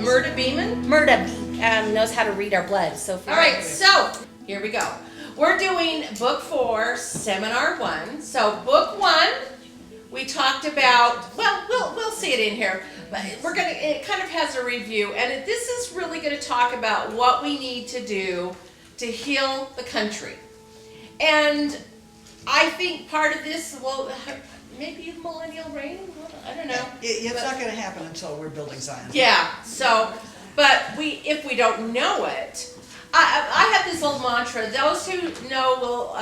Murda Beeman? Murda knows how to read our blood. So all right, so here we go. We're doing book 4, seminar 1. So book 1, we talked about, well, we'll see it in here, but it kind of has a review, and this is really going to talk about what we need to do to heal the country. And I think part of this, well, maybe millennial reign, I don't know. It's not going to happen until we're building Zion. Yeah, so, but if we don't know it, I have this old mantra: those who know will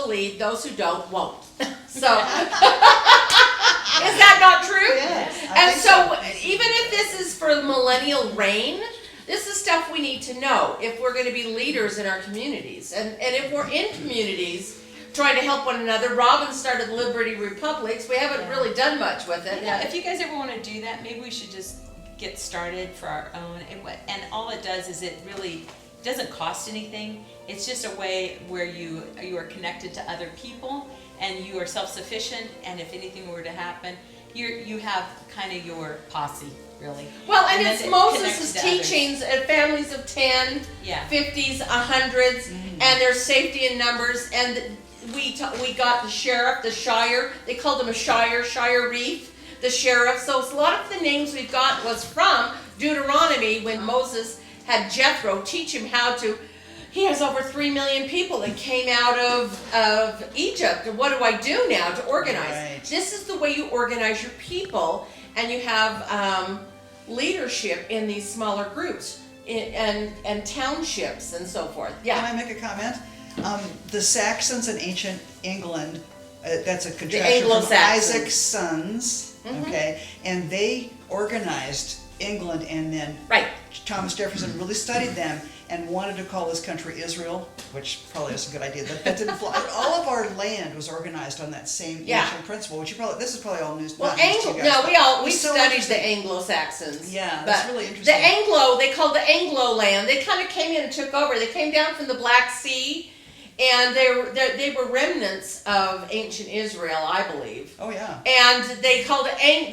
lead; those who don't won't. So, is that not true? Yes. And so, even if this is for millennial reign, this is stuff we need to know if we're going to be leaders in our communities, and if we're in communities trying to help one another. Robin started Liberty Republics. We haven't really done much with it. Yeah, if you guys ever want to do that, maybe we should just get started for our own. And all it does is it really doesn't cost anything. It's just a way where you are connected to other people and you are self-sufficient. And if anything were to happen, you have kind of your posse, really. Well, and it's Moses' teachings at families of 10, 50s, 100s, and there's safety in numbers. And we got the sheriff, the Shire. They called him a Shire Reef, the sheriff. So a lot of the names we've got was from Deuteronomy, when Moses had Jethro teach him how to. He has over 3 million people that came out of Egypt. And what do I do now to organize? Right. This is the way you organize your people, and you have leadership in these smaller groups and townships and so forth. Yeah. Can I make a comment? The Saxons in ancient England, that's a contraction from Isaac's sons, okay? And they organized England, and then Thomas Jefferson really studied them and wanted to call this country Israel, which probably is a good idea. That didn't fly. All of our land was organized on that same ancient principle, which this is probably all news. Well, news to you guys, we studied the Anglo-Saxons. Yeah, that's really interesting. They called the Anglo land. They kind of came in and took over. They came down from the Black Sea, and they were remnants of ancient Israel, I believe. Oh yeah. And they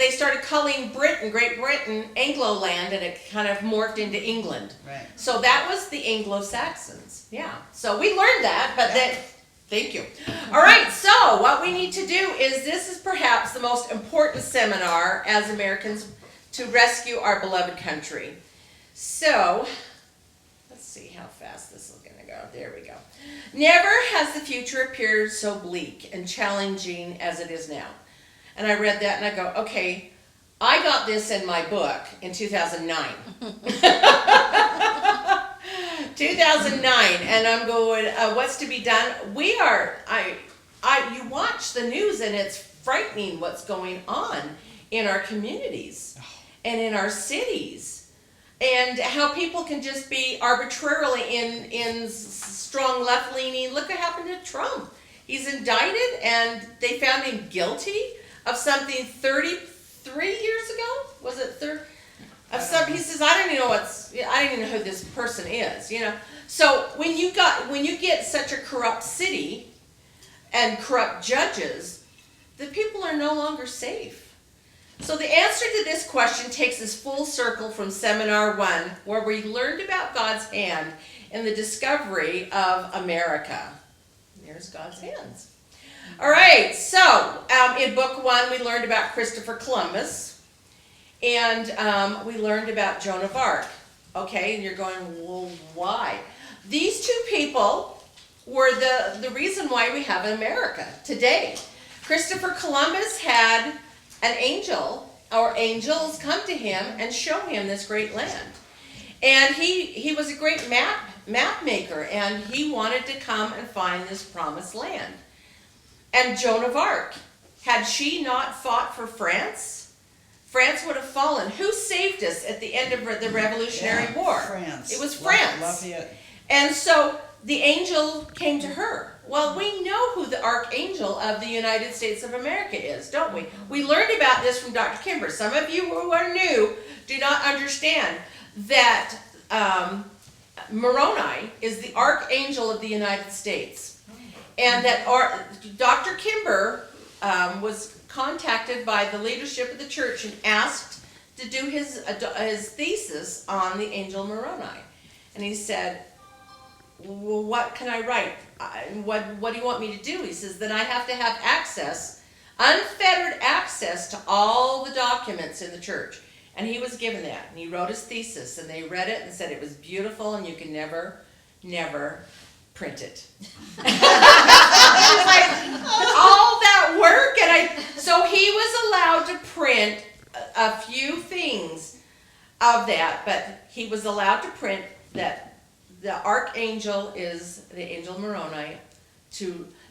started calling Great Britain, Anglo land, and it kind of morphed into England. Right. So that was the Anglo-Saxons. Yeah. So we learned that, but thank you. All right. So what we need to do is, this is perhaps the most important seminar as Americans to rescue our beloved country. So let's see how fast this is going to go. There we go. Never has the future appeared so bleak and challenging as it is now. And I read that and I go, okay, I got this in my book in 2009. 2009, and I'm going, what's to be done? You watch the news and it's frightening what's going on in our communities and in our cities. And how people can just be arbitrarily in strong left-leaning. Look what happened to Trump. He's indicted, and they found him guilty of something 33 years ago. Was it 30? He says, I don't even know who this person is. You know. So when you get such a corrupt city and corrupt judges, the people are no longer safe. So the answer to this question takes us full circle from Seminar 1, where we learned about God's hand in the discovery of America. There's God's hands. All right, so in Book 1, we learned about Christopher Columbus, and we learned about Joan of Arc. Okay, and you're going, well, why? These two people were the reason why we have America today. Christopher Columbus had an angel, or angels, come to him and show him this great land. And he was a great map maker, and he wanted to come and find this promised land. And Joan of Arc, had she not fought for France, France would have fallen. Who saved us at the end of the Revolutionary War? France. It was France. Lafayette. And so the angel came to her. Well, we know who the Archangel of the United States of America is, don't we? We learned about this from Dr. Kimber. Some of you who are new do not understand that Moroni is the Archangel of the United States. And that Dr. Kimber was contacted by the leadership of the church and asked to do his thesis on the angel Moroni. And he said, well, what can I write? What do you want me to do? He says, then I have to have access, unfettered access to all the documents in the church. And he was given that. And he wrote his thesis, and they read it and said it was beautiful and you can never print it. It's like all that work, so he was allowed to print a few things of that, but he was allowed to print that the archangel is the angel Moroni.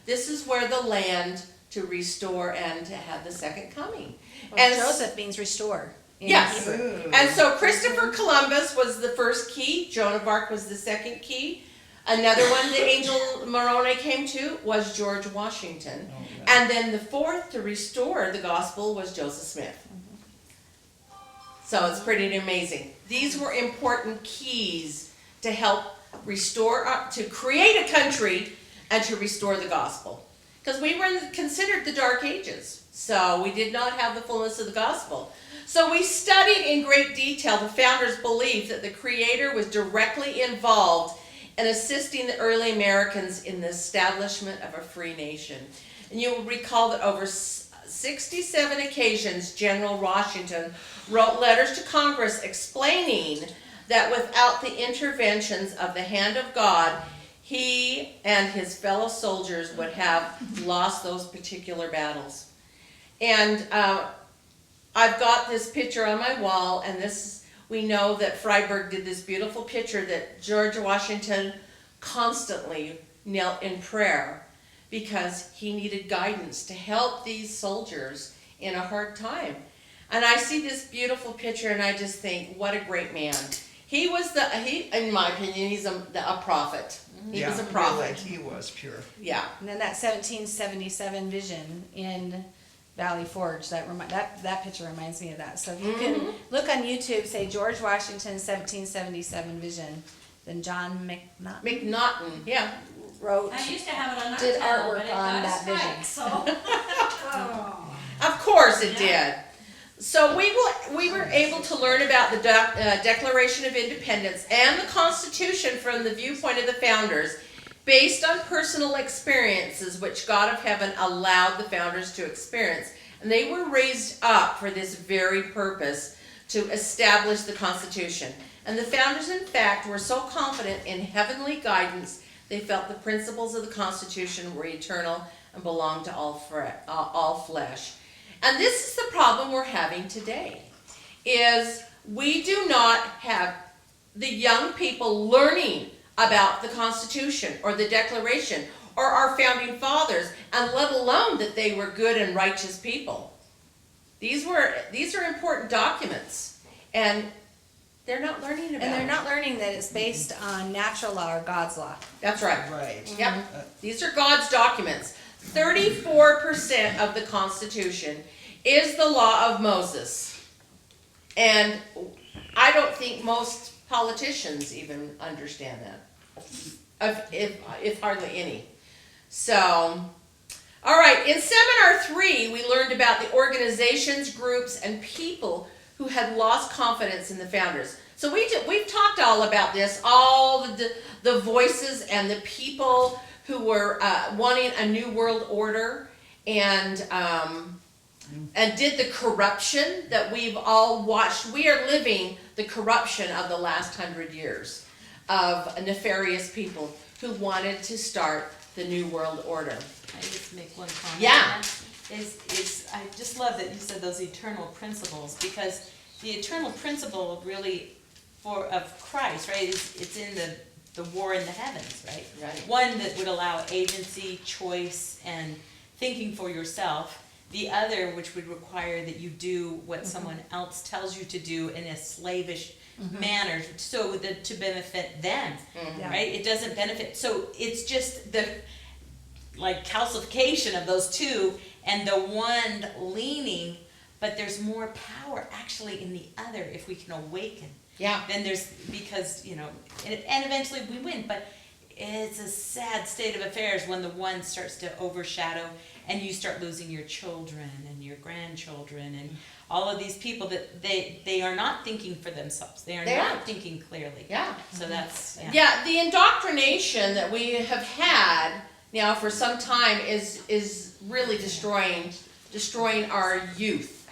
This is where the land to restore and to have the second coming. Well, And Joseph means restore. In yes. Hebrew. Ooh. And so Christopher Columbus was the first key. Joan of Arc was the second key. Another one the angel Moroni came to was George Washington. Oh, yeah. And then the fourth to restore the gospel was Joseph Smith. So it's pretty amazing. These were important keys to help restore, to create a country and to restore the gospel. Because we were considered the Dark Ages. So we did not have the fullness of the gospel. So we studied in great detail the founders' belief that the Creator was directly involved in assisting the early Americans in the establishment of a free nation. And you will recall that over 67 occasions, General Washington wrote letters to Congress explaining that without the interventions of the hand of God, he and his fellow soldiers would have lost those particular battles. And I've got this picture on my wall, and we know that Freiberg did this beautiful picture that George Washington constantly knelt in prayer because he needed guidance to help these soldiers in a hard time. And I see this beautiful picture and I just think, what a great man. He was in my opinion, he's a prophet. He was a prophet. Really, he was pure. Yeah. And then that 1777 vision in Valley Forge, that picture reminds me of that. So if you can look on YouTube, say George Washington 1777 vision, then John McNaughton, yeah. wrote, I used to have it on our did channel, artwork but it on got a that strike, vision. so. Oh. Of course it did. So we were able to learn about the Declaration of Independence and the Constitution from the viewpoint of the founders, based on personal experiences which God of heaven allowed the founders to experience. And they were raised up for this very purpose, to establish the Constitution. And the founders, in fact, were so confident in heavenly guidance, they felt the principles of the Constitution were eternal and belonged to all flesh. And this is the problem we're having today, is we do not have the young people learning about the Constitution or the Declaration or our founding fathers, and let alone that they were good and righteous people. These are important documents, and they're not learning about it. and they're not learning that it's based on natural law or God's law. That's right. Right. Yep. These are God's documents. 34% of the Constitution is the law of Moses. And I don't think most politicians even understand that, if hardly any. So, all right, in Seminar 3, we learned about the organizations, groups, and people who had lost confidence in the founders. So we've talked all about this, all the voices and the people who were wanting a new world order, and did the corruption that we've all watched. We are living the corruption of the last 100 years of nefarious people who wanted to start the new world order. I just make one comment. Yeah. I just love that you said those eternal principles, because the eternal principle really of Christ, right, it's in the war in the heavens, right? Right. One that would allow agency, choice, and thinking for yourself. The other, which would require that you do what someone else tells you to do in a slavish manner, so that to benefit them, right? It doesn't benefit. So it's just the calcification of those two, and the one leaning, but there's more power actually in the other if we can awaken. Yeah. Then there's, because, and eventually we win, but it's a sad state of affairs when the one starts to overshadow and you start losing your children and your grandchildren and all of these people that they are not thinking for themselves. They are not thinking clearly. Yeah. So that's, Yeah, the indoctrination that we have had now for some time is really destroying our youth.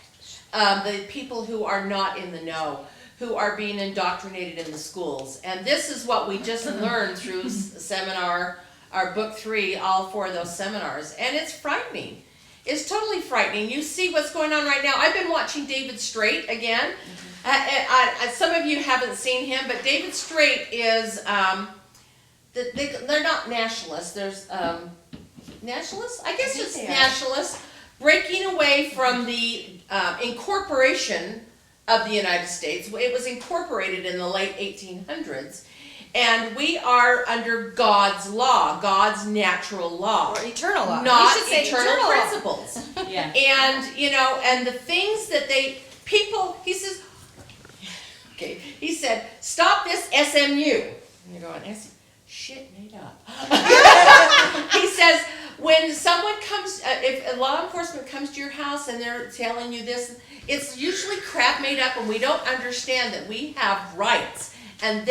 The people who are not in the know, who are being indoctrinated in the schools. And this is what we just learned through seminar, our book 3, all 4 of those seminars. And it's frightening. It's totally frightening. You see what's going on right now. I've been watching David Straight again. Some of you haven't seen him, but David Straight is, they're not nationalists. There's nationalists? I guess it's nationalists breaking away from the incorporation of the United States. It was incorporated in the late 1800s. And we are under God's law, God's natural law. Or eternal law. Not We should say eternal law. principles. yeah. And, and the things that he says, okay, he said, stop this SMU. And you're going, shit made up. He says, when someone comes, if a law enforcement comes to your house and they're telling you this, it's usually crap made up and we don't understand that we have rights. And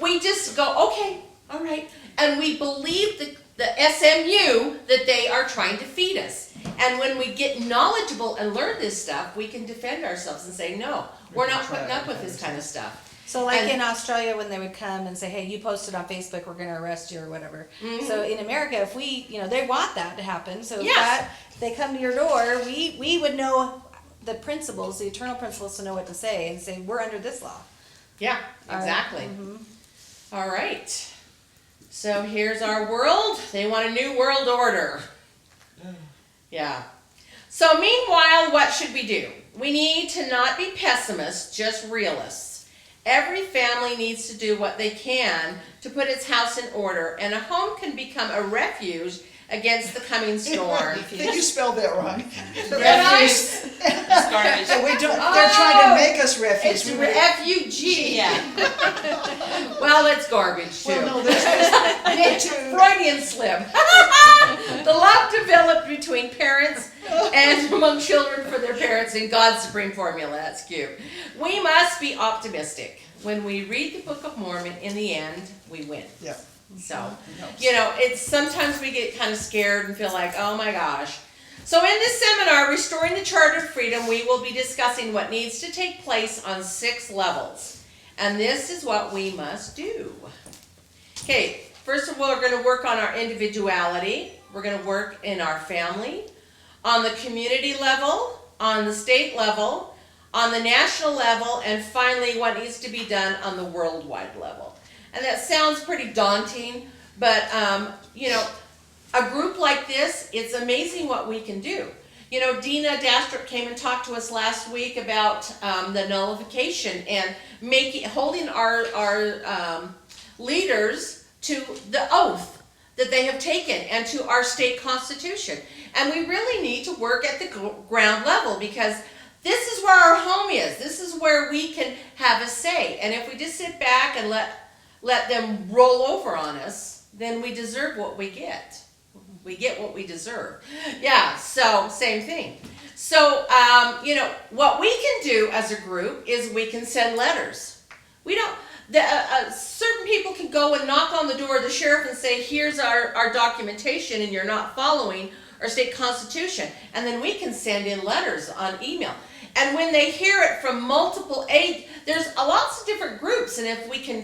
we just go, okay, all right. And we believe the SMU that they are trying to feed us. And when we get knowledgeable and learn this stuff, we can defend ourselves and say, no, we're not putting up with this kind of stuff. So like in Australia when they would come and say, hey, you posted on Facebook, we're going to arrest you or whatever. Mm-hmm. So in America, if we, they want that to happen. So Yes. if they come to your door, we would know the principles, the eternal principles to know what to say and say, we're under this law. Yeah, exactly. All right. So here's our world. They want a new world order. Yeah. So meanwhile, what should we do? We need to not be pessimists, just realists. Every family needs to do what they can to put its house in order, and a home can become a refuge against the coming storm. I think you spelled that wrong. Refuse. It's garbage. So we don't, they're trying to make us It's refuse. F-U-G. Yeah. Well, it's garbage too. Well, no, there's Freudian slip. The love developed between parents and among children for their parents in God's supreme formula. That's cute. We must be optimistic. When we read the Book of Mormon, in the end, we win. Yeah. So, it's sometimes we get kind of scared and feel like, oh my gosh. So in this seminar, Restoring the Charter of Freedom, we will be discussing what needs to take place on 6 levels. And this is what we must do. Okay, first of all, we're going to work on our individuality. We're going to work in our family, on the community level, on the state level, on the national level, and finally what needs to be done on the worldwide level. And that sounds pretty daunting, but, a group like this, it's amazing what we can do. Dina Dastrup came and talked to us last week about the nullification and holding our leaders to the oath that they have taken and to our state constitution. And we really need to work at the ground level because this is where our home is. This is where we can have a say. And if we just sit back and let them roll over on us, then we deserve what we get. We get what we deserve. Yeah, so same thing. So, what we can do as a group is we can send letters. We don't, certain people can go and knock on the door of the sheriff and say, here's our documentation and you're not following our state constitution. And then we can send in letters on email. And when they hear it from multiple there's lots of different groups, and if we can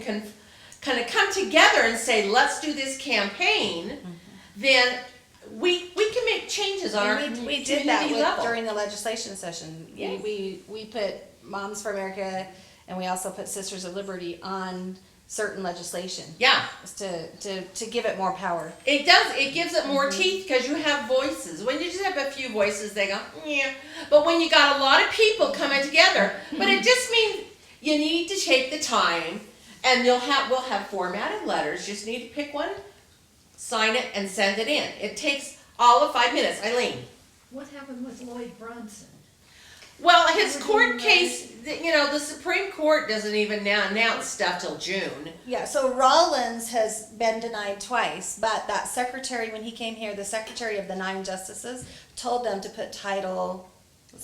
kind of come together and say, let's do this campaign, then we can make changes on our We did that level. during the legislation session. Yes. We put Moms for America and we also put Sisters of Liberty on certain legislation. Yeah. To give it more power. It does. It gives it more teeth because you have voices. When you just have a few voices, they go, yeah. But when you got a lot of people coming together, but it just means you need to take the time, and we'll have formatted letters. Just need to pick one, sign it, and send it in. It takes all of 5 minutes. Eileen. What happened with Lloyd Bronson? Well, his court case, the Supreme Court doesn't even now announce stuff till June. Yeah, so Rollins has been denied twice, but that secretary, when he came here, the secretary of the 9 justices told them to put Title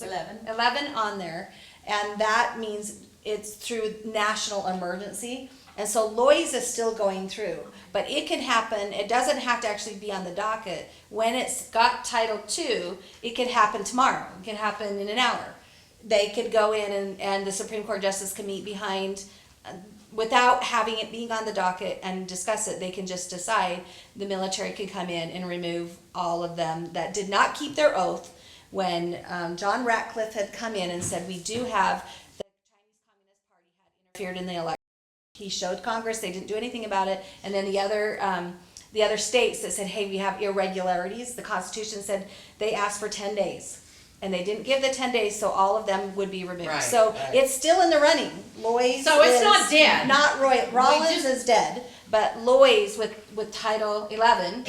11 on there, and that means it's through national emergency. And so Loy's is still going through, but it can happen, it doesn't have to actually be on the docket. When it's got Title II, it could happen tomorrow, it can happen in an hour. They could go in and the Supreme Court justice can meet behind, without having it being on the docket and discuss it, they can just decide the military can come in and remove all of them that did not keep their oath. When John Ratcliffe had come in and said, we do have, the Chinese Communist Party had interfered in the election. He showed Congress, they didn't do anything about it, and then the other states that said, hey, we have irregularities, the Constitution said they asked for 10 days. And they didn't give the 10 days, so all of them would be removed. Right, so right. It's still in the running. Loy's So it's is not dead. Not Rollins is dead, but Loy's with Title 11,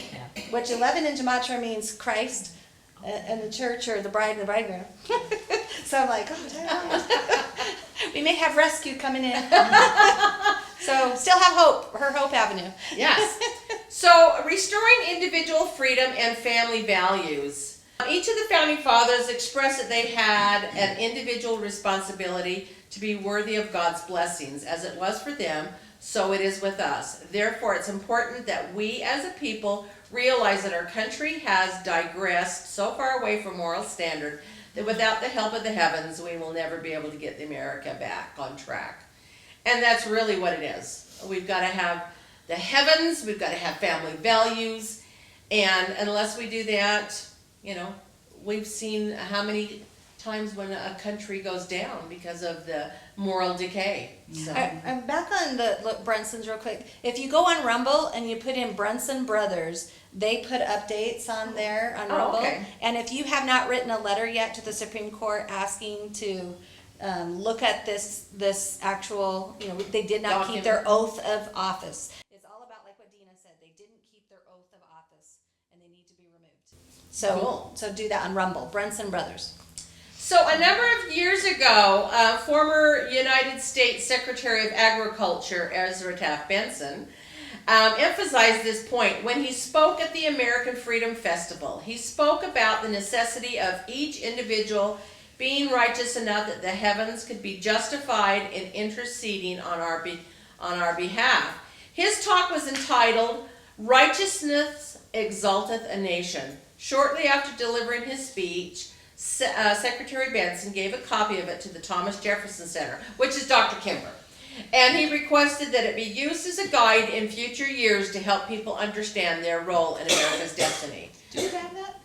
which 11 in Gematria means Christ and the church, or the bride and the bridegroom. So I'm like, oh, Title 11. We may have rescue coming in. So still have hope, her Hope Avenue. Yes. So restoring individual freedom and family values. Each of the founding fathers expressed that they had an individual responsibility to be worthy of God's blessings. As it was for them, so it is with us. Therefore, it's important that we as a people realize that our country has digressed so far away from moral standard that without the help of the heavens, we will never be able to get America back on track. And that's really what it is. We've got to have the heavens, we've got to have family values, and unless we do that, we've seen how many times when a country goes down because of the moral decay. So. I'm back on the Brunsons real quick. If you go on Rumble and you put in Brunson Brothers, they put updates on there on Rumble. Okay. And if you have not written a letter yet to the Supreme Court asking to look at this actual, they did not Document. keep their oath of office. It's all about, like what Dina said, they didn't keep their oath of office and they need to be removed. So, Cool. So do that on Rumble, Brunson Brothers. So a number of years ago, former United States Secretary of Agriculture Ezra Taft Benson emphasized this point when he spoke at the American Freedom Festival. He spoke about the necessity of each individual being righteous enough that the heavens could be justified in interceding on our behalf. His talk was entitled, Righteousness Exalteth a Nation. Shortly after delivering his speech, Secretary Benson gave a copy of it to the Thomas Jefferson Center, which is Dr. Kimber. And he requested that it be used as a guide in future years to help people understand their role in America's destiny. Do you have that?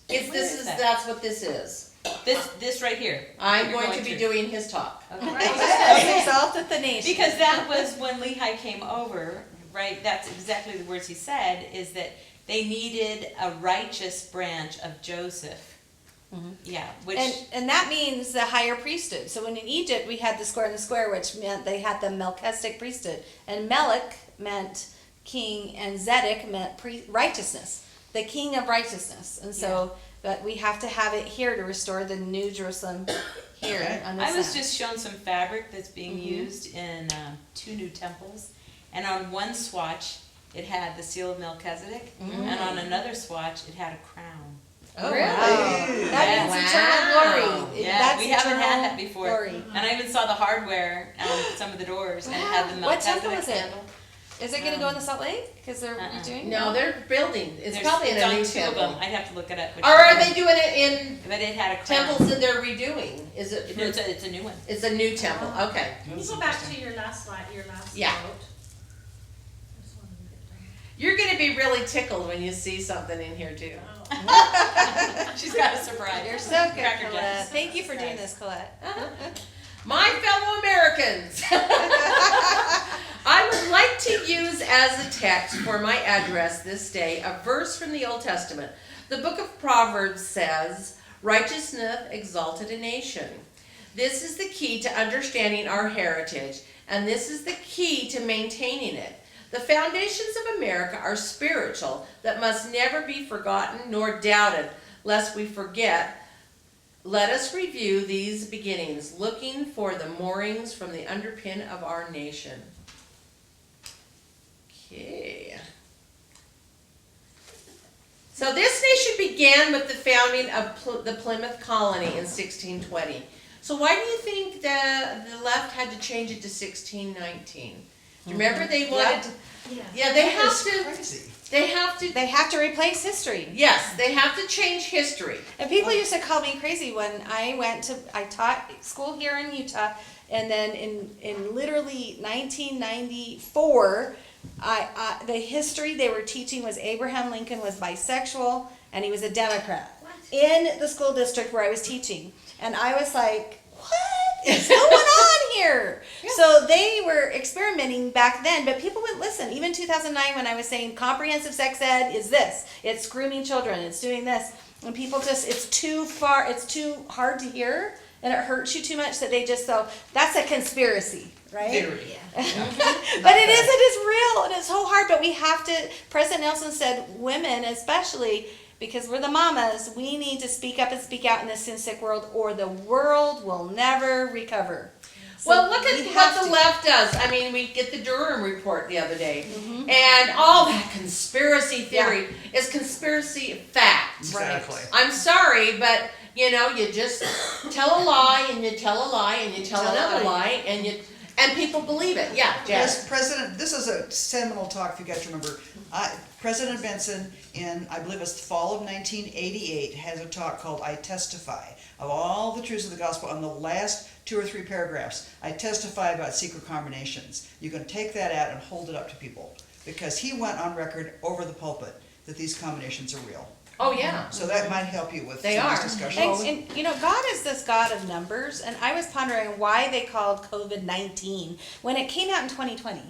That's what this is. This right here. I'm You're going to be through. doing his talk. Okay. Exalteth the nation. Because that was when Lehi came over, right? That's exactly the words he said, is that they needed a righteous branch of Joseph. Mm-hmm. Yeah, which And that means the higher priesthood. So when in Egypt we had the square and the square, which meant they had the Melchizedek priesthood. And Melech meant king and Zedek meant righteousness, the king of righteousness. And so, but we have to have it here to restore the New Jerusalem here. Okay. On this I was side. just shown some fabric that's being used in 2 new temples, and on one swatch it had the seal of Melchizedek, and on another swatch it had a crown. Oh, Wow. really? That means eternal glory. Yeah, That's we haven't had eternal that before. Glory. And I even saw the hardware on some of the doors, and it had the What Melchizedek temple is it? candle. Is it going to go in the Salt Lake? Because they're redoing? No, they're building. It's There's- probably in it's a on new 2 of temple. them. I'd have to look it up. which Or are one. they doing it in But it had a crown. temples that they're redoing? Is it? No, it's a new one. It's a new temple. Okay. Can you go back to your last slide, your last Yeah. note? I just wanted to get done. You're going to be really tickled when you see something in here too. Oh. She's got a surprise. You're so good, Cracker Colette. Jacks. Thank you for doing this, Colette. My fellow Americans, I would like to use as a text for my address this day a verse from the Old Testament. The book of Proverbs says, righteousness exalted a nation. This is the key to understanding our heritage, and this is the key to maintaining it. The foundations of America are spiritual that must never be forgotten nor doubted, lest we forget Let us review these beginnings, looking for the moorings from the underpin of our nation. Okay. So this nation began with the founding of the Plymouth colony in 1620. So why do you think the left had to change it to 1619? Do you remember they wanted to, yeah, they have That's to, crazy. They have to replace history. yes, they have to change history. And people used to call me crazy when I taught school here in Utah, and then in literally 1994, the history they were teaching was Abraham Lincoln was bisexual and he was a Democrat in the school district where I was teaching. And I was like, what is going on here? So they were experimenting back then, but people wouldn't listen. Even 2009 when I was saying comprehensive sex ed is this, it's grooming children, it's doing this. And people just, it's too hard to hear, and it hurts you too much that they just, so that's a conspiracy, right? Theory. But it is real, and it's so hard, but we have to, President Nelson said women especially, because we're the mamas, we need to speak up and speak out in this sin-sick world, or the world will never recover. So Well, look we at have what the to. left does. I mean, we get the Durham report the other day, and all that conspiracy theory is conspiracy fact. Exactly. I'm sorry, but you know, you just tell a lie, and you tell a lie, and you tell another lie, and people believe it. Yeah, Jess. This is a seminal talk, if you guys remember. President Benson, in, I believe it's the fall of 1988, has a talk called I Testify, of all the truths of the gospel on the last 2 or 3 paragraphs. I testify about secret combinations. You can take that out and hold it up to people, because he went on record over the pulpit that these combinations are real. Oh yeah. So that might help you with They some of are. this discussion. And you know, God is this God of numbers, and I was pondering why they called COVID-19 when it came out in 2020.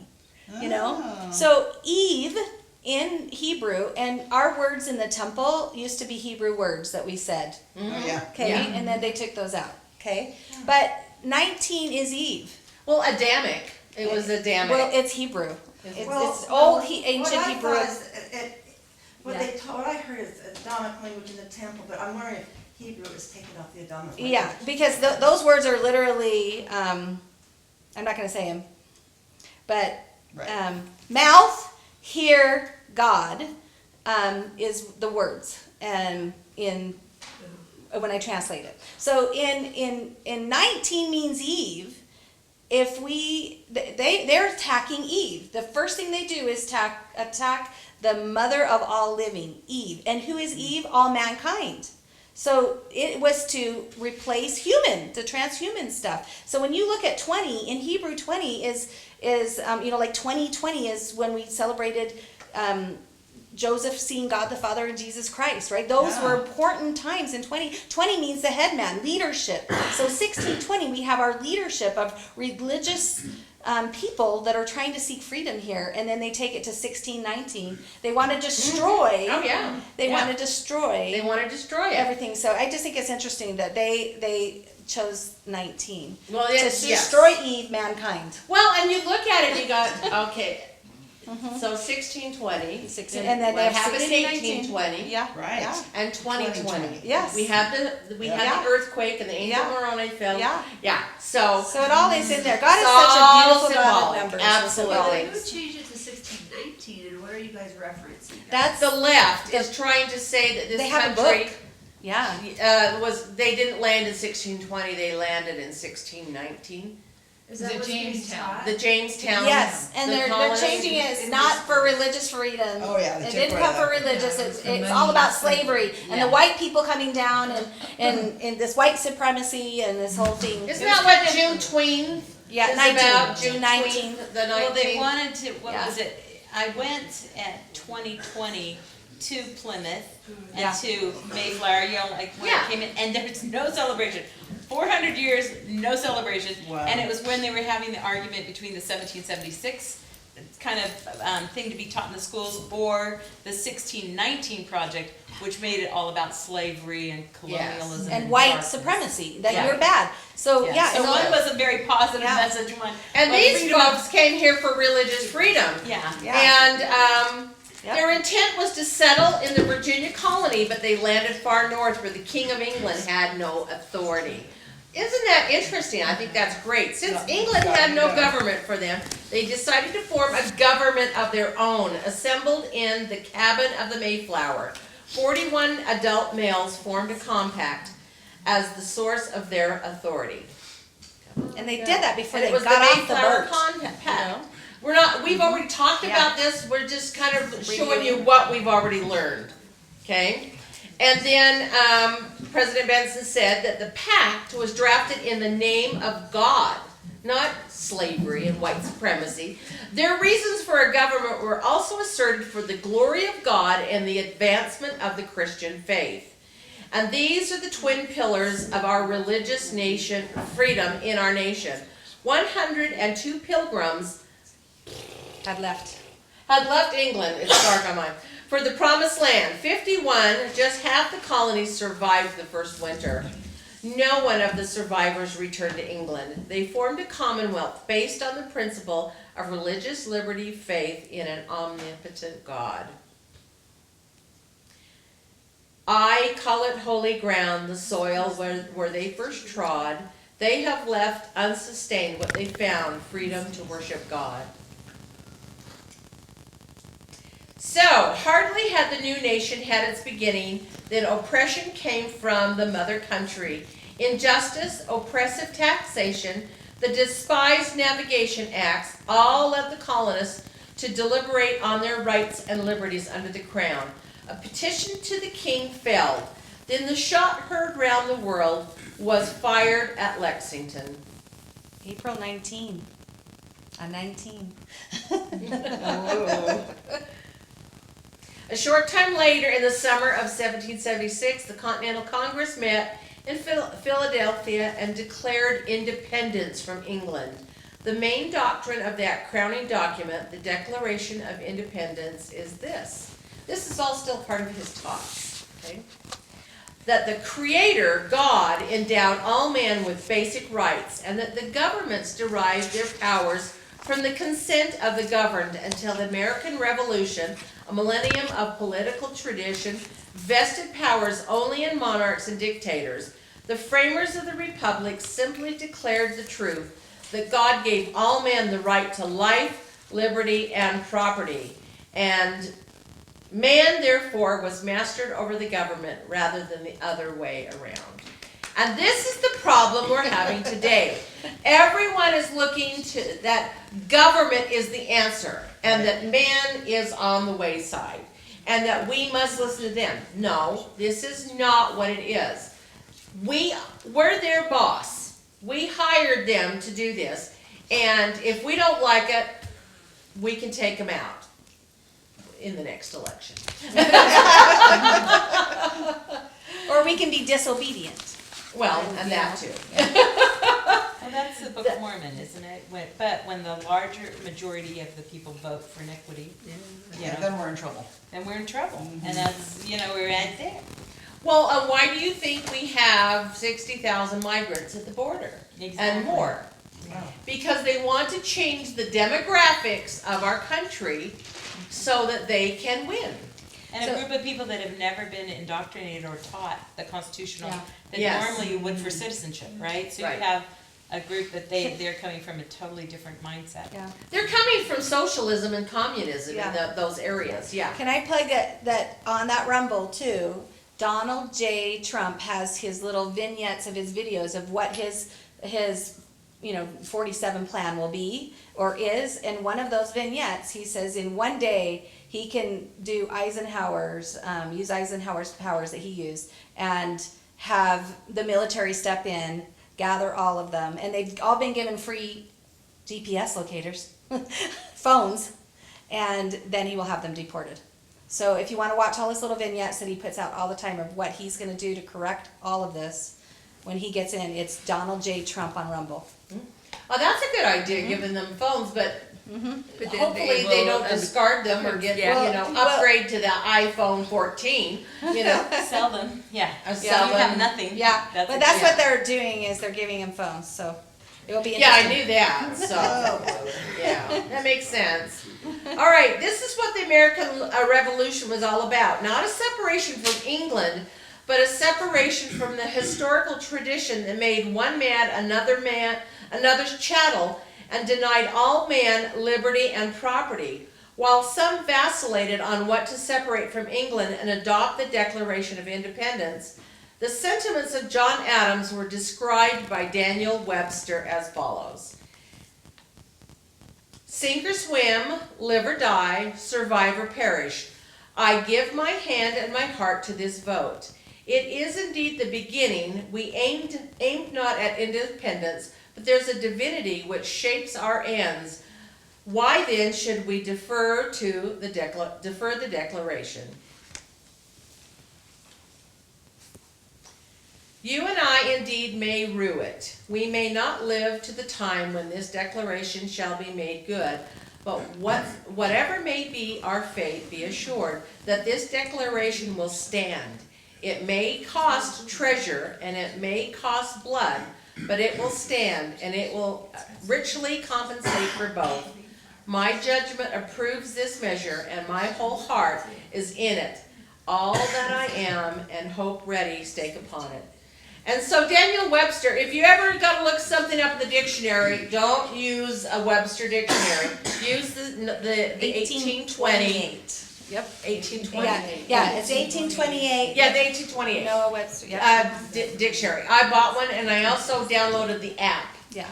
You know, Ah. so Eve in Hebrew, and our words in the temple used to be Hebrew words that we said. Oh, yeah. Okay, Yeah. and then they took those out. Okay, but 19 is Eve. Well, Adamic. It was Adamic. Well, it's Hebrew. It's Well, old no, ancient what I Hebrew. thought is what Yeah. what I heard is Adamic language in the temple, but I'm wondering if Hebrew is taken off the Adamic language. Yeah, because those words are literally, I'm not going to say them, but Right. mouth, hear, God is the words when I translate it. So in 19 means Eve. If they're attacking Eve. The first thing they do is attack the mother of all living, Eve. And who is Eve? All mankind. So it was to replace human, the transhuman stuff. So when you look at 20, in Hebrew 20 is like 2020 is when we celebrated Joseph seeing God the Father and Jesus Christ, right? Those Yeah. were important times in 20. 20 means the head man, leadership. So 1620, we have our leadership of religious people that are trying to seek freedom here, and then they take it to 1619. They want to destroy. Oh yeah. They Yeah. want to destroy They want to destroy it. everything. So I just think it's interesting that they chose 19 Well, to yes. destroy Eve, mankind. Well, and you look at it, you got okay. So 1620, And then what they have happened in 1619. 1820, Yeah. Right. Yeah. and 2020. Yes. We had the Yeah. earthquake and the angel Yeah. Moroni fell. Yeah. Yeah. So So it all is in there. God is It's such a all beautiful God symbolic. of numbers. Absolutely. Well, Really? who changed it to 1619, and where are you guys referencing that? That's the left is trying to say that this They have a country book. Yeah. they didn't land in 1620. They landed in 1619. Is that what's being Jamestown. taught? The Jamestown. Yes, and the they're colonists- changing it. It's not for religious freedom. Oh, yeah, they It took didn't right come for out. religious. Yeah, It's the it's money all about and slavery and the Yeah. white people coming down and this white supremacy and this whole thing. Isn't that what June tween Yeah, is 19. about? June June 19. 19th, the 19th. Well, they wanted to, what Yeah. was it? I went at 2020 to Plymouth Yeah. and to Mayflower, you know, like when Yeah. I came in, and there was no celebration. 400 years, no celebration. Wow. And it was when they were having the argument between the 1776 kind of thing to be taught in the schools or the 1619 project, which made it all about slavery and colonialism. And white darkness. supremacy, that Yeah. you're bad. So yeah, So it's one all- was a very positive Yeah. message, one. And but these freedom of- folks came here for religious freedom. Yeah. Yeah. And Yep. Their intent was to settle in the Virginia colony, but they landed far north where the King of England had no authority. Isn't that interesting? I think that's great. Since England had no government for them, they decided to form a government of their own, assembled in the cabin of the Mayflower. 41 adult males formed a compact as the source of their authority. And they did that before And they it was got the off the Mayflower boat. compact. We've already talked about this, we're just kind of showing you what we've already learned, okay? And then, President Benson said that the pact was drafted in the name of God, not slavery and white supremacy. Their reasons for a government were also asserted for the glory of God and the advancement of the Christian faith. And these are the twin pillars of our religious nation, freedom in our nation. 102 pilgrims Had left. England, it's dark on mine, for the promised land. 51, just half the colonies survived the first winter. No one of the survivors returned to England. They formed a commonwealth based on the principle of religious liberty, faith in an omnipotent God. I call it holy ground, the soil where they first trod. They have left unsustained what they found, freedom to worship God. So, hardly had the new nation had its beginning, then oppression came from the mother country. Injustice, oppressive taxation, the despised navigation acts, all led the colonists to deliberate on their rights and liberties under the crown. A petition to the king failed. Then the shot heard round the world was fired at Lexington. April 19. 19. A short time later, in the summer of 1776, the Continental Congress met in Philadelphia and declared independence from England. The main doctrine of that crowning document, the Declaration of Independence, is this. This is all still part of his talks, okay? That the Creator, God, endowed all men with basic rights, and that the governments derived their powers from the consent of the governed until the American Revolution, a millennium of political tradition, vested powers only in monarchs and dictators. The framers of the Republic simply declared the truth that God gave all men the right to life, liberty, and property. And man, therefore, was mastered over the government rather than the other way around. And this is the problem we're having today. Everyone is looking to that government is the answer, and that man is on the wayside, and that we must listen to them. No, this is not what it is. We're their boss. We hired them to do this, and if we don't like it, we can take them out in the next election. Or we can be disobedient. Well, and that too. Well, that's the Book of Mormon, isn't it? But when the larger majority of the people vote for iniquity, Then we're in trouble. then we're in trouble. And that's, we're right there. Well, why do you think we have 60,000 migrants at the border and Exactly. more? Wow. Because they want to change the demographics of our country so that they can win. And So- a group of people that have never been indoctrinated or taught the constitutional, Yeah. that Yes. normally you would for citizenship, right? So Right. you have a group that they're coming from a totally different mindset. Yeah. They're coming from socialism and communism in Yeah. those areas, yeah. Can I plug that on that Rumble too? Donald J. Trump has his little vignettes of his videos of what his 47 plan will be or is. And one of those vignettes, he says in one day he can do use Eisenhower's powers that he used and have the military step in, gather all of them, and they've all been given free GPS locators, phones, and then he will have them deported. So if you want to watch all his little vignettes that he puts out all the time of what he's going to do to correct all of this, when he gets in, it's Donald J. Trump on Rumble. Oh, that's a good idea, giving them phones, but But then hopefully they will, don't discard them or get, Yeah. upgrade to the iPhone 14, Sell them, yeah. Or So sell you them. have nothing. Yeah, but a- that's yeah. what they're doing is they're giving him phones. So It will be Yeah, I interesting. knew that, so, Oh, yeah, that makes sense. All right, this is what the American Revolution was all about. Not a separation from England, but a separation from the historical tradition that made one man, another's chattel, and denied all man liberty and property. While some vacillated on what to separate from England and adopt the Declaration of Independence, the sentiments of John Adams were described by Daniel Webster as follows. Sink or swim, live or die, survive or perish. I give my hand and my heart to this vote. It is indeed the beginning. We aimed not at independence, but there's a divinity which shapes our ends. Why then should we defer the declaration? You and I indeed may rue it. We may not live to the time when this declaration shall be made good, but whatever may be our fate, be assured that this declaration will stand. It may cost treasure and it may cost blood, but it will stand and it will richly compensate for both. My judgment approves this measure and my whole heart is in it. All that I am and hope ready stake upon it. And so Daniel Webster, if you ever got to look something up in the dictionary, don't use a Webster dictionary. Use the 1828. Yep. 1828. Yeah, it's 1828. Yeah, the 1828 Noah Webster, yep. dictionary. I bought one and I also downloaded the app. Yeah.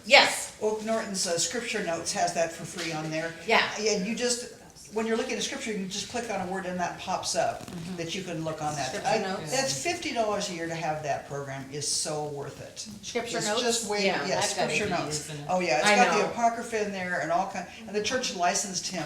Yes. Oak Norton's Scripture Notes has that for free on there. Yeah. And you just, when you're looking at scripture, you can just click on a word and that pops up, that you can look on that. Scripture Notes. That's $50 a year to have that program, is so worth it. Scripture It's Notes? just way, Yeah, yes, I've got Scripture ADUs Notes. in it. Oh, yeah, it's I got the know. Apocrypha in there and all kind, and the church licensed him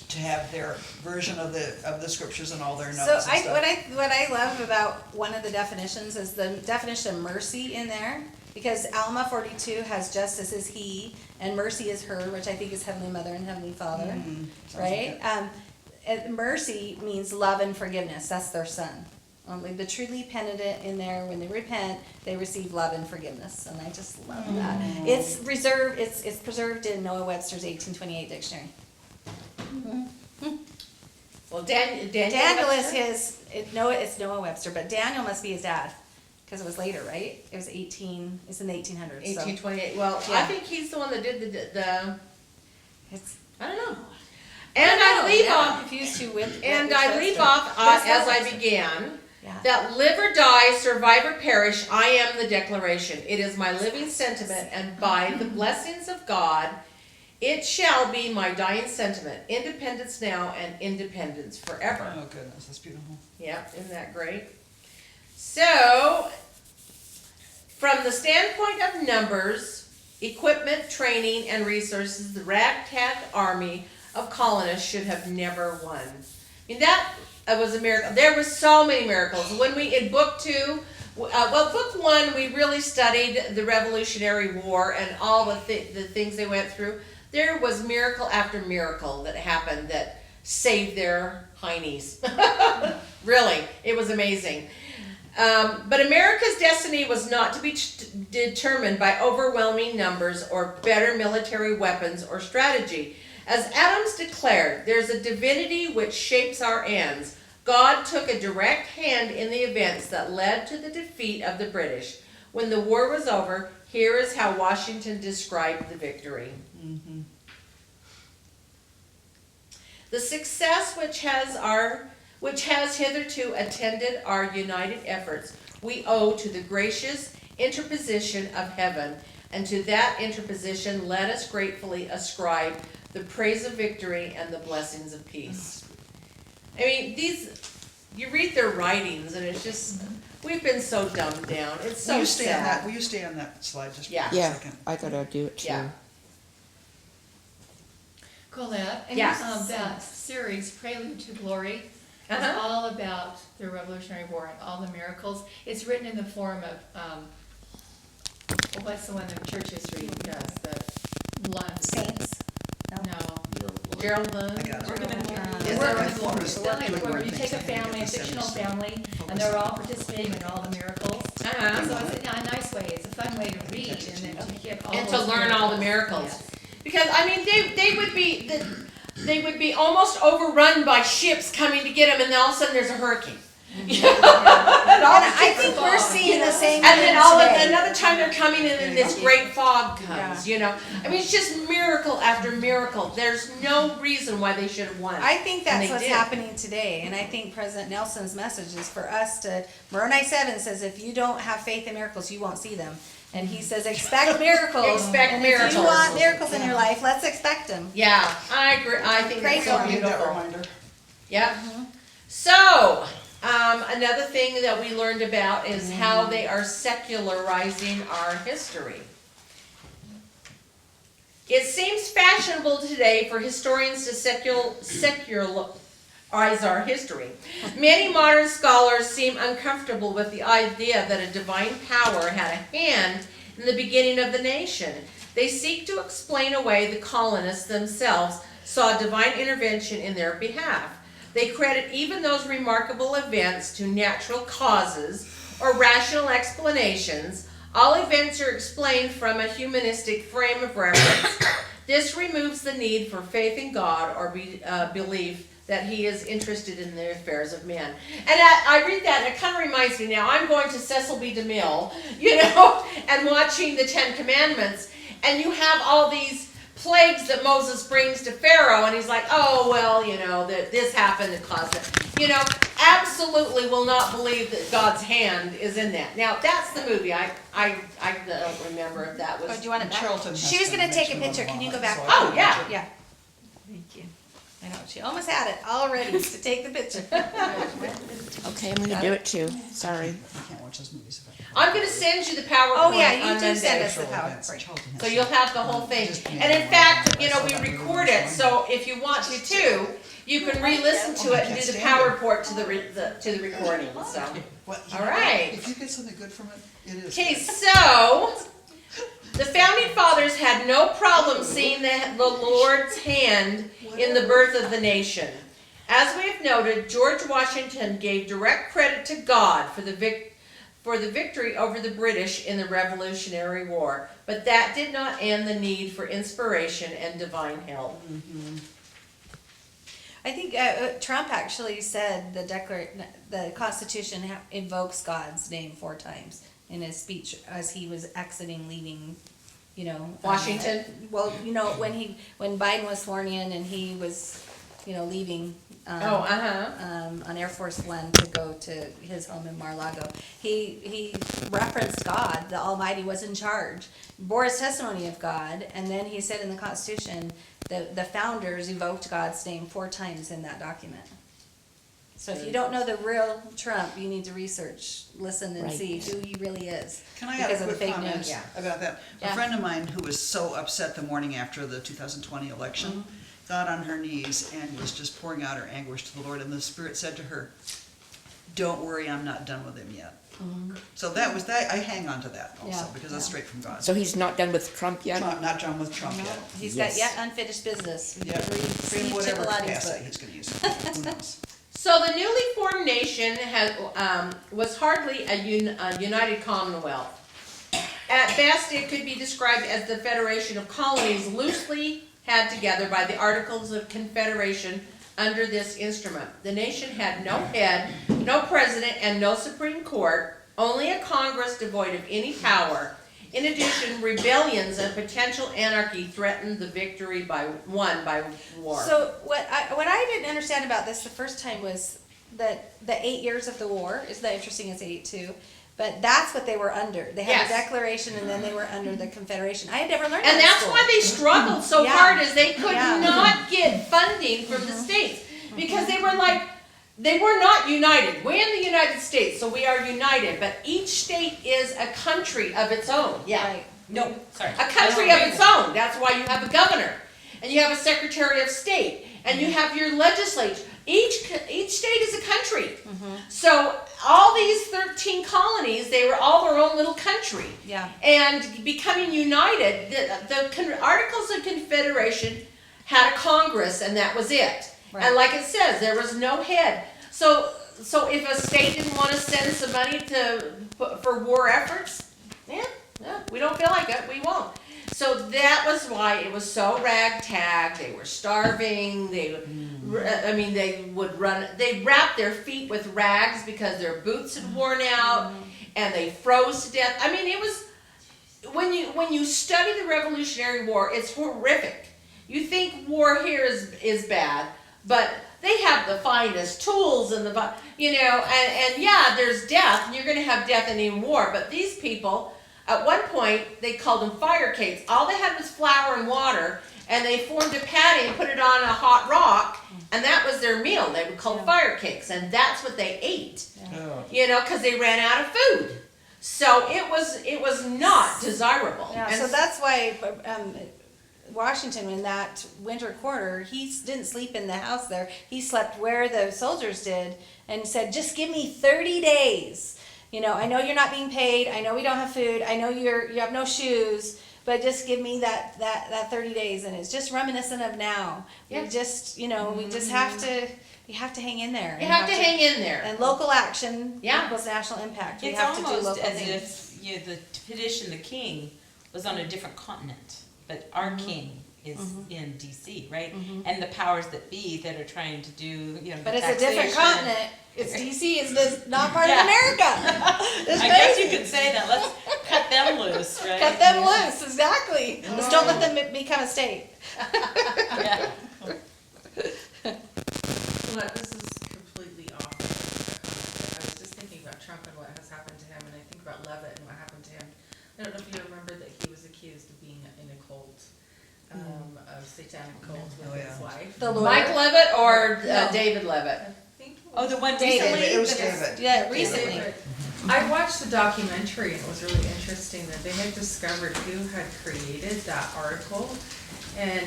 to have their version of the scriptures and all their notes So and stuff. what I love about one of the definitions is the definition of mercy in there, because Alma 42 has justice is he, and mercy is her, which I think is Heavenly Mother and Heavenly Father, Sounds right? like And mercy means love and forgiveness. That's their son. Only the truly penitent in there, when they repent, they receive love and forgiveness, and I just love that. It's reserved. It's preserved in Noah Webster's 1828 dictionary. Well, Daniel Daniel is Webster? it's Noah Webster, but Daniel must be his dad, because it was later, right? It was it's in the 1800s. So 1828. Well, I Yeah. think he's the one that did the it's, I don't know. And I leave off. confused you with. And which I leave Webster. off But it's as Noah I Webster. began. Yeah. That live or die, survive or perish, I am the declaration. It is my living sentiment, and by the blessings of God, it shall be my dying sentiment. Independence now and independence forever. Oh, goodness, that's beautiful. Yeah, isn't that great? So, from the standpoint of numbers, equipment, training, and resources, the ragtag army of colonists should have never won. I mean, that was a miracle. There were so many miracles. When we, in book 2, book 1, we really studied the Revolutionary War and all the things they went through. There was miracle after miracle that happened that saved their heinies. Really, it was amazing. But America's destiny was not to be determined by overwhelming numbers or better military weapons or strategy. As Adams declared, there's a divinity which shapes our ends. God took a direct hand in the events that led to the defeat of the British. When the war was over, here is how Washington described the victory. The success which has hitherto attended our united efforts, we owe to the gracious interposition of heaven, and to that interposition let us gratefully ascribe the praise of victory and the blessings of peace. I mean, you read their writings and it's just, we've been so dumbed down. It's so sad. Will you stay on that slide just for Yeah. a Yeah, second? I gotta do it too. Yeah. Colette, Yes. that series, Prelude to Glory, is Uh-huh. all about the Revolutionary War and all the miracles. It's written in the form of, what's the one that church history does, the Lund? Saints. No. Gerald Lund. I got it. Work of the Glory. Is Work there of the Glory. Focus- Like where doing you take a things like family, a that, fictional 70s. family, and they're all participating in all the miracles. Uh-huh. So it's a nice way, it's a fun fun way to read and then to get all And to those learn all the miracles. Because, I mean, they would be almost overrun by ships coming to get them, and then all of a sudden there's a hurricane. And I think we're seeing the same thing And then today. another time they're coming in and this great fog comes, you know? I mean, it's just miracle after miracle. There's no reason why they should have won. I think And that's they what's did. happening today, and I think President Nelson's message is for us to, Moroni 7 says, if you don't have faith in miracles, you won't see them. And he says, expect miracles. Expect and if you miracles. want miracles in your life, let's expect them. Yeah, I agree. I think Great that's so one. Need that beautiful. reminder. Yep. So, another thing that we learned about is how they are secularizing our history. It seems fashionable today for historians to secularize our history. Many modern scholars seem uncomfortable with the idea that a divine power had a hand in the beginning of the nation. They seek to explain away the colonists themselves saw divine intervention in their behalf. They credit even those remarkable events to natural causes or rational explanations. All events are explained from a humanistic frame of reference. This removes the need for faith in God or belief that he is interested in the affairs of men. And I read that and it kind of reminds me now, I'm going to Cecil B. DeMille, you know, and watching the Ten Commandments, and you have all these plagues that Moses brings to Pharaoh, and he's like, oh, well, you know, that this happened and caused it. You know, absolutely will not believe that God's hand is in that. Now, that's the movie. I don't remember if that was. Oh, do you want it back? Charlton has She was to gonna take a mention picture. on Can you the go back? line, so I Oh, can yeah. mention. Yeah. Thank you. I know, she almost had it all ready to take the picture. Okay, I'm gonna do it too, sorry. I can't watch those movies if I. I'm going to send you the PowerPoint Oh, yeah, you on do Monday. send us the Cultural events, PowerPoint. Charlton has So to- you'll have the whole thing. Just And in fact, you know, we record it, so if you want to too, you can re-listen to it and do the PowerPoint to the recording, so. Well, you All know, right. If you get something good from it, it is. Okay, so, the founding fathers had no problem seeing the Lord's hand in the birth of the nation. As we have noted, George Washington gave direct credit to God for the victory over the British in the Revolutionary War, but that did not end the need for inspiration and divine help. I think Trump actually said the Constitution invokes God's name 4 times in his speech as he was leaving, you know. Washington? Well, you know, when Biden was sworn in and he was, you know, leaving. On Air Force One to go to his home in Mar-a-Lago. He referenced God, the Almighty was in charge, bore his testimony of God, and then he said in the Constitution the founders evoked God's name 4 times in that document. So if you don't know the real Trump, you need to research, listen, and Right. see who he really is. Can I because have of a the quick fake comment news. Yeah. about that? Yeah. A friend of mine who was so upset the morning after the 2020 election got on her knees and was just pouring out her anguish to the Lord, and the Spirit said to her, "Don't worry, I'm not done with him yet." So that was that. I hang on to that also Yeah, because that's straight from God. So he's not done with Trump yet? Trump, not John with Trump No, yet. he's Yes. got yet unfinished business. Yeah, Read in whatever Chipolate's capacity book. he's going to use it. Who knows? So the newly formed nation was hardly a united commonwealth. At best, it could be described as the federation of colonies loosely had together by the Articles of Confederation under this instrument. The nation had no head, no president, and no Supreme Court, only a Congress devoid of any power. In addition, rebellions and potential anarchy threatened the victory won by war. So what I didn't understand about this the first time was that the 8 years of the war, is that interesting, it's 8 too, but that's what they were under. They had Yes. a declaration and then they were under the Confederation. I had never learned that And in that's school. why they struggled so Yeah. hard, is they could Yeah. not get funding from the states. Because they were like, they were not united. We're in the United States, so we are united, but each state is a country of its own. Yeah. Right. No, sorry. A country of its own. That's why you have a governor, and you have a secretary of state, and you have your legislature. Each state is a country. So all these 13 colonies, they were all their own little country. Yeah. And becoming united, the Articles of Confederation had a Congress, and that was it. Right. And like it says, there was no head. So if a state didn't want to send some money for war efforts, yeah, don't feel like it, we won't. So that was why it was so ragtag. They were starving. They would run. They wrapped their feet with rags because their boots had worn out, and they froze to death. I mean, it was when you study the Revolutionary War, it's horrific. You think war here is bad, but they have the finest tools and and yeah, there's death, and you're going to have death in any war. But these people, at one point, they called them fire cakes. All they had was flour and water, and they formed a patty and put it on a hot rock, and that was their meal. They would call fire cakes, and that's what they ate. Yeah. Because they ran out of food. So it was not desirable. Yeah, And so that's why Washington, in that winter quarter, he didn't sleep in the house there. He slept where the soldiers did, and said, just give me 30 days. I know you're not being paid. I know we don't have food. I know you have no shoes, but just give me that 30 days. And it's just reminiscent of now. Yeah. We just, we just have to hang in there. you have to hang in there. And local action Yeah. equals national impact. We It's have to do almost local as things. if the petition the king was on a different continent, but our king is in DC, right? And the powers that be that are trying to do, But the it's a different taxation. continent. It's DC is not part Yeah. of America. It's I guess crazy. you could say that. Let's cut them loose, right? Cut them loose, exactly. Just don't let them become a state. Yeah. Well, this is completely off. I was just thinking about Trump and what has happened to him, and I think about Levitt and what happened to him. I don't know if you remember that he was accused of being in a cult, a satanic cult with his wife. The lawyer. Mike Levitt or No. David Levitt? I think it Oh, was the one David. recently? It was David. Yeah, recently. I watched the documentary, and it was really interesting that they had discovered who had created that article. And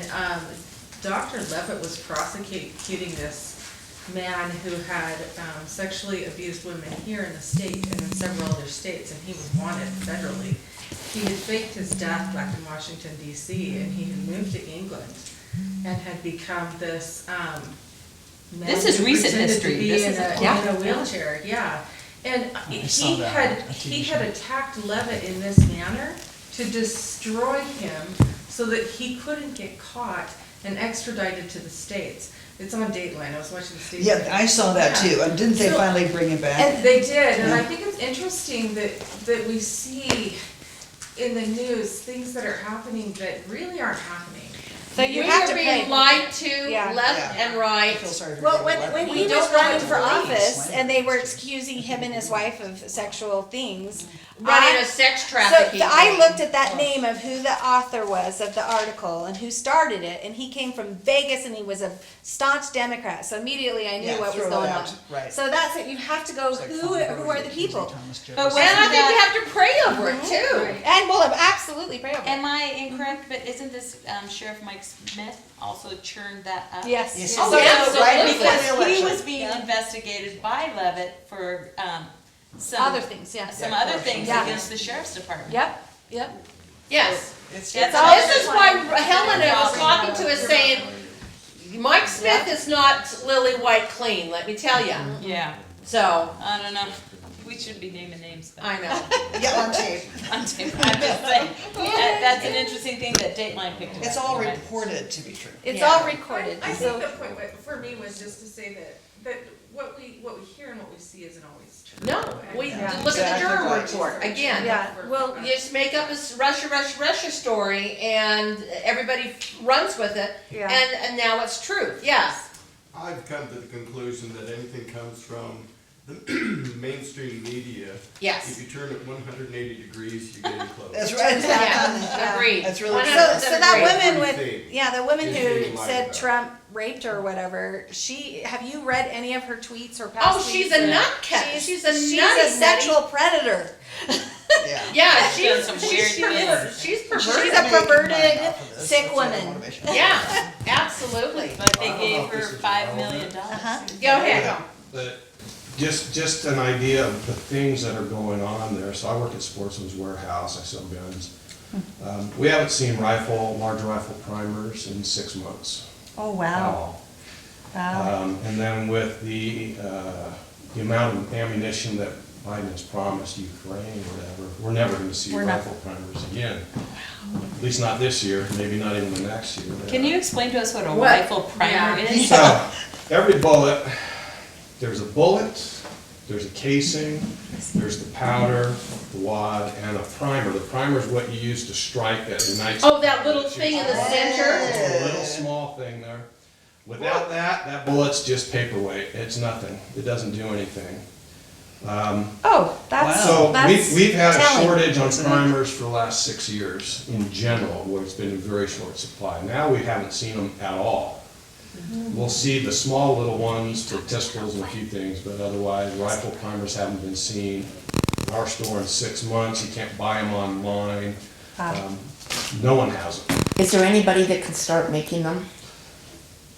Dr. Levitt was prosecuting this man who had sexually abused women here in the state and in several other states, and he was wanted federally. He had faked his death back in Washington, D.C., and he had moved to England and had become this man This is who recent pretended history. to be This in is a wheelchair, yeah. And saw he that had on a TV he show. had attacked Levitt in this manner to destroy him so that he couldn't get caught and extradited to the States. It's on Dateline. I was watching the States. Yeah, I saw that Yeah. too. And didn't they So- finally bring him back? And they did, and Yeah. I think it's interesting that we see in the news things that are happening that really aren't happening. So you We have are to being pray. lied to Yeah. left Yeah. and right. I feel sorry for Well, David when Levitt. he We was don't know running what for to believe. office and they were accusing him and his wife of sexual things, Running I- a sex So trafficking. I ring. looked at that name of who the author was of the article and who started it, and he came from Vegas and he was a staunch Democrat. So immediately I knew Yeah, what was throw going it on. out, right. So that's it. You have to go. It's like Who Feinberg are the accusing people? Thomas But Jefferson. And I think that- you have to pray over it too. And we'll absolutely pray over it. Am I incorrect, but isn't this Sheriff Mike Smith also churned that up? Yes. Yes. Oh, So- yeah, Right absolutely. before the Because he election. was being investigated by Levitt for some Other things, yeah. some other things Yeah. against the sheriff's department. Yep, yep. Yes. It's That's all- This is why Helena was talking to us saying, Mike Smith is not lily white clean, let me tell ya. Yeah, So, I don't know. We shouldn't be naming names though. I know. Yeah, on tape. I'm just saying. That's an interesting thing that Dateline picked up. It's all Right. reported to be true. It's Yeah. all recorded. I So think the point for me was just to say that what we hear and what we see isn't always true. No, And, we, Yeah. look at the Exactly Durham right. report, again. Yeah, well, You just make up this Russia story and everybody runs with it, Yeah. and now it's truth, yes. I've come to the conclusion that anything comes from the mainstream media. Yes. If you turn it 180 degrees, you're getting close. That's right. Yeah, agreed. That's really 100% So that agreed. woman with, Everything yeah, the woman is who being lied said about. Trump raped her or whatever, have you read any of her tweets or past Oh, tweets? she's a nutcat, she's a She's nutty, a sexual predator. Yeah. Yeah, She's done some weird things. she's She's perverted. a perverted, Off of this. sick That's my woman. motivation. Yeah, absolutely. But they I don't know gave if her this is $5 relevant. million. Uh-huh. Go ahead. But just an idea of the things that are going on there. So I work at Sportsman's Warehouse, I sell guns. We haven't seen large rifle primers in 6 months. Oh, at wow. all. Wow. And then with the amount of ammunition that Biden has promised Ukraine or whatever, we're never gonna see We're not. rifle primers again. At least not this year, maybe not even the next year. Can you explain to us what a What? rifle primer Yeah. is? So, every bullet, there's a bullet, there's a casing, there's the powder, the wad, and a primer. The primer is what you use to strike that ignites. Oh, that little thing in the center? It's a little small thing there. Without that, that bullet's just paperweight. It's nothing. It doesn't do anything. Oh, that's, So that's we've had a telling. shortage on primers for the last 6 years in general, where it's been in very short supply. Now we haven't seen them at all. We'll see the small little ones for pistols and a few things, but otherwise rifle primers haven't been seen in our store in 6 months. You can't buy them online. No one has them. Is there anybody that can start making them?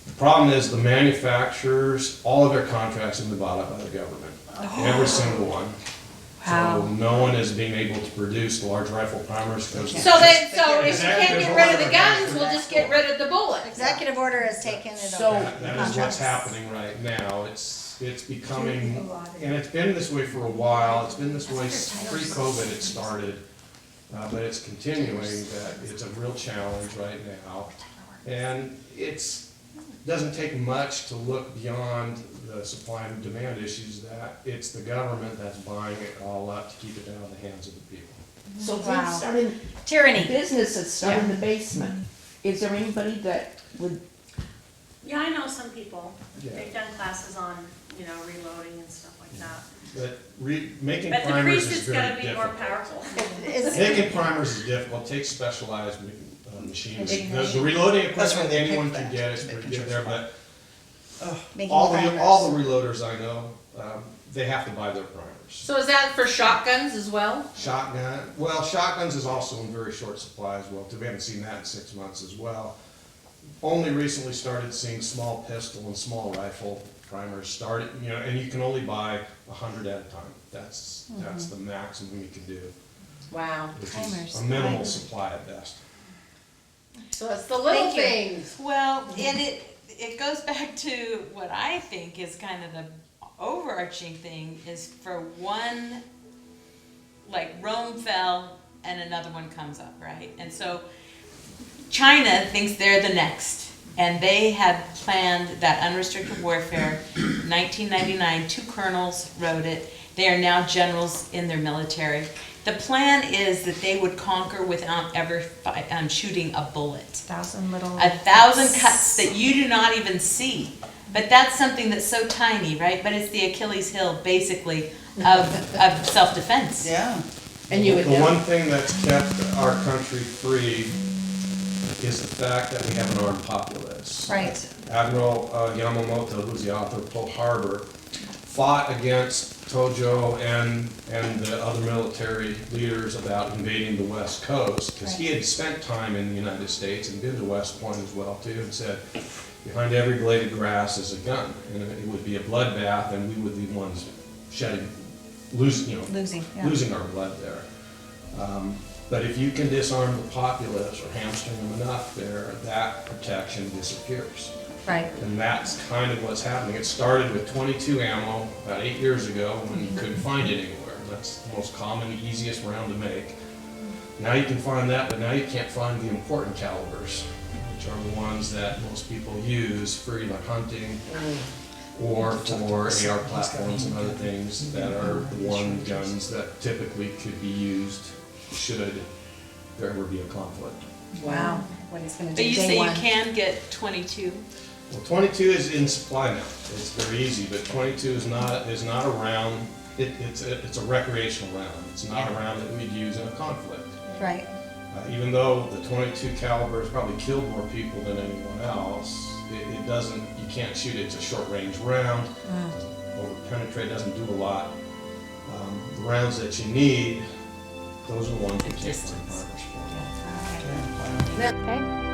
The problem is the manufacturers, all of their contracts have been bought up by the government. Every single one. Wow. So no one is being able to produce large rifle primers because. So if you can't get rid of the guns, we'll just get rid of the bullets. Executive order has taken it So- over. That is what's happening right now. It's becoming, and it's been this way for a while. It's been this way pre-COVID it started. But it's continuing that it's a real challenge right now. And doesn't take much to look beyond the supply and demand issues, that it's the government that's buying it all up to keep it out of the hands of the people. So Wow. they started, Tyranny. businesses start in the basement. Is there anybody that would, Yeah, I know some people, Yeah. they've done classes on, reloading and stuff like that. But making But the primers is priesthood's very gotta be more difficult. powerful. Making primers is difficult, it takes specialized machines. Machines. The reloading That's why equipment they pick anyone can that, get is to pretty make good sure there, it's but Making all primers. the reloaders I know, they have to buy their primers. So is that for shotguns as well? Shotguns is also in very short supply as well, too. We haven't seen that in 6 months as well. Only recently started seeing small pistol and small rifle primers started, and you can only buy 100 at a time. That's the maximum you can do, Wow. which Timers. is a minimal supply at best. So it's the little Thank you. things. Well, and it goes back to what I think is kind of the overarching thing is for one, like Rome fell and another one comes up, right? And so China thinks they're the next. And they had planned that unrestricted warfare, 1999, 2 colonels wrote it. They are now generals in their military. The plan is that they would conquer without ever shooting a bullet. 1,000 cuts that you do not even see. But that's something that's so tiny, right? But it's the Achilles heel, basically, of self-defense. Yeah. And you would The know. one thing that's kept our country free is the fact that we have an armed populace. Right. Admiral Yamamoto, who's the author of Pearl Harbor, fought against Tojo and the other military leaders about invading the West Coast, because he had spent time in the United States and been to West Point as well too, and said, behind every blade of grass is a gun, and it would be a bloodbath, and we would be the ones losing our blood there. But if you can disarm the populace or hamstring them enough there, that protection disappears. Right. And that's kind of what's happening. It started with .22 ammo about 8 years ago when you couldn't find it anywhere. That's the most common, easiest round to make. Now you can find that, but now you can't find the important calibers, which are the ones that most people use for either hunting or for AR platforms and other things that are the one guns that typically could be used should there ever be a conflict. Wow. What he's gonna do But you day say one. you can get 22. Well, 22 is in supply now. It's very easy, but 22 is not a round. It's a recreational round. It's not a round that we'd use in a conflict. Right. Even though the .22 caliber has probably killed more people than anyone else, it doesn't. You can't shoot it. It's a short range round. Over penetrate, doesn't do a lot. The rounds that you need, those are the ones you can't find primers for. Okay.